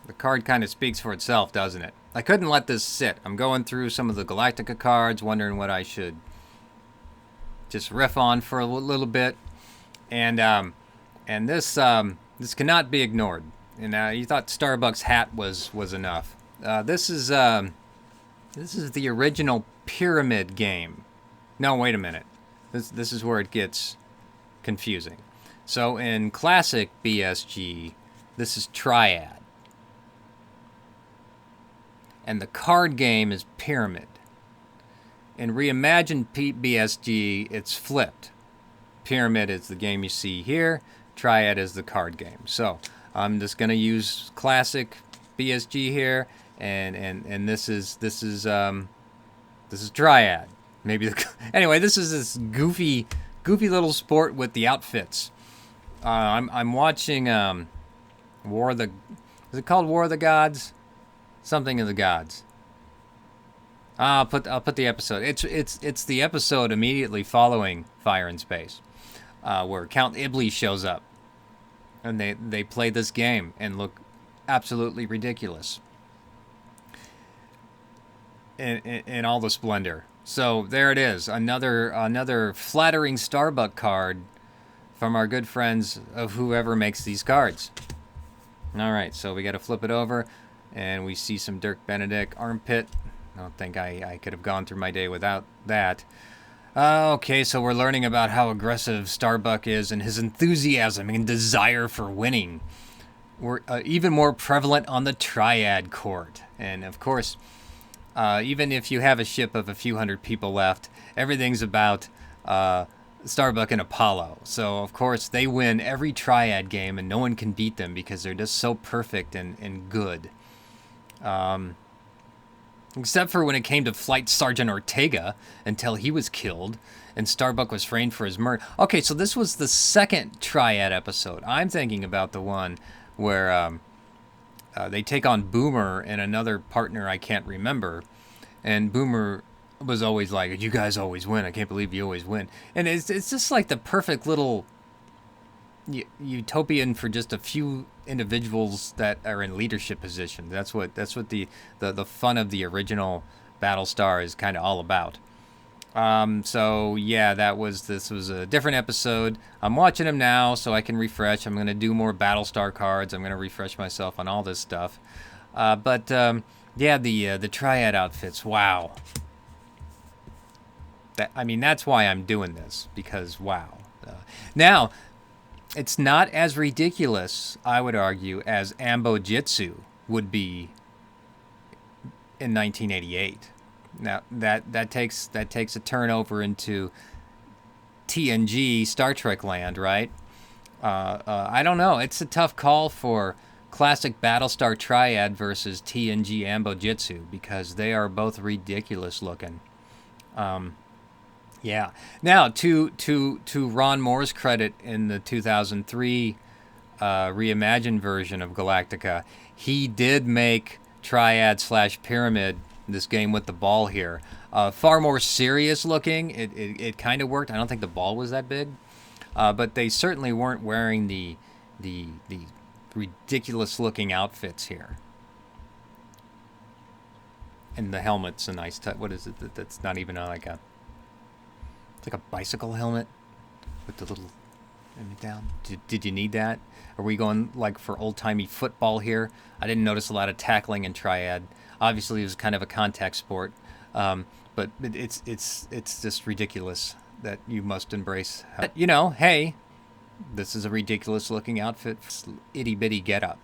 The card kind of speaks for itself, doesn't it? I couldn't let this sit. I'm going through some of the Galactica cards, wondering what I should just riff on for a little bit, and this cannot be ignored. And you thought Starbuck's hat was enough. This is the original pyramid game. No, wait a minute. This is where it gets confusing. So in classic BSG, this is Triad. And the card game is Pyramid. In reimagined BSG, it's flipped. Pyramid is the game you see here. Triad is the card game. So I'm just going to use classic BSG here, and this is Triad. Maybe anyway, this is this goofy little sport with the outfits. I'm watching War of the. Is it called War of the Gods? Something of the Gods. I'll put the episode. It's the episode immediately following Fire in Space, where Count Iblis shows up, and they play this game and look absolutely ridiculous in all the splendor. So there it is, another flattering Starbuck card from our good friends of whoever makes these cards. All right, so we got to flip it over, and we see some Dirk Benedict armpit. I don't think I could have gone through my day without that. Okay, so we're learning about how aggressive Starbuck is and his enthusiasm and desire for winning. We're even more prevalent on the Triad court. And of course, even if you have a ship of a few hundred people left, everything's about Starbuck and Apollo. So of course, they win every Triad game and no one can beat them because they're just so perfect and good. Except for when it came to Flight Sergeant Ortega, until he was killed, and Starbuck was framed for his murder. Okay, so this was the second Triad episode. I'm thinking about the one where they take on Boomer and another partner I can't remember, and Boomer was always like, "You guys always win. I can't believe you always win." And it's just like the perfect little utopian for just a few individuals that are in leadership positions. That's what the fun of the original Battlestar is kind of all about. So yeah, this was a different episode. I'm watching them now so I can refresh. I'm going to do more Battlestar cards. I'm going to refresh myself on all this stuff. Yeah, the Triad outfits. Wow. That's why I'm doing this, because wow. Now, it's not as ridiculous, I would argue, as Anbo-jyutsu would be in 1988. Now that takes a turn over into TNG Star Trek land, right? I don't know. It's a tough call for classic Battlestar Triad versus TNG Anbo-jyutsu because they are both ridiculous looking. Yeah. Now, to Ron Moore's credit, in the 2003 reimagined version of Galactica, he did make Triad/Pyramid, this game with the ball here, far more serious looking. It kind of worked. I don't think the ball was that big, but they certainly weren't wearing the ridiculous looking outfits here. And the helmet's a nice touch. What is it? That's not even like a... It's like a bicycle helmet with the little down. Did you need that? Are we going like for old-timey football here? I didn't notice a lot of tackling in Triad. Obviously, it was kind of a contact sport, but it's just ridiculous that you must embrace. Hey, this is a ridiculous-looking outfit, itty-bitty get-up.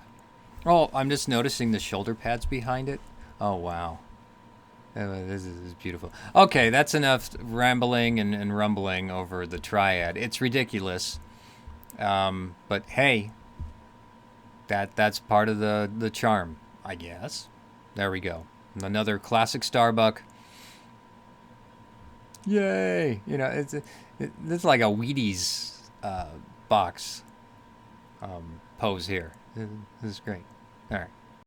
Oh, I'm just noticing the shoulder pads behind it. Oh, wow. This is beautiful. Okay, that's enough rambling and rumbling over the Triad. It's ridiculous, but hey, that's part of the charm, I guess. There we go. Another classic Starbuck. Yay! It's like a Wheaties box pose here. This is great. All right.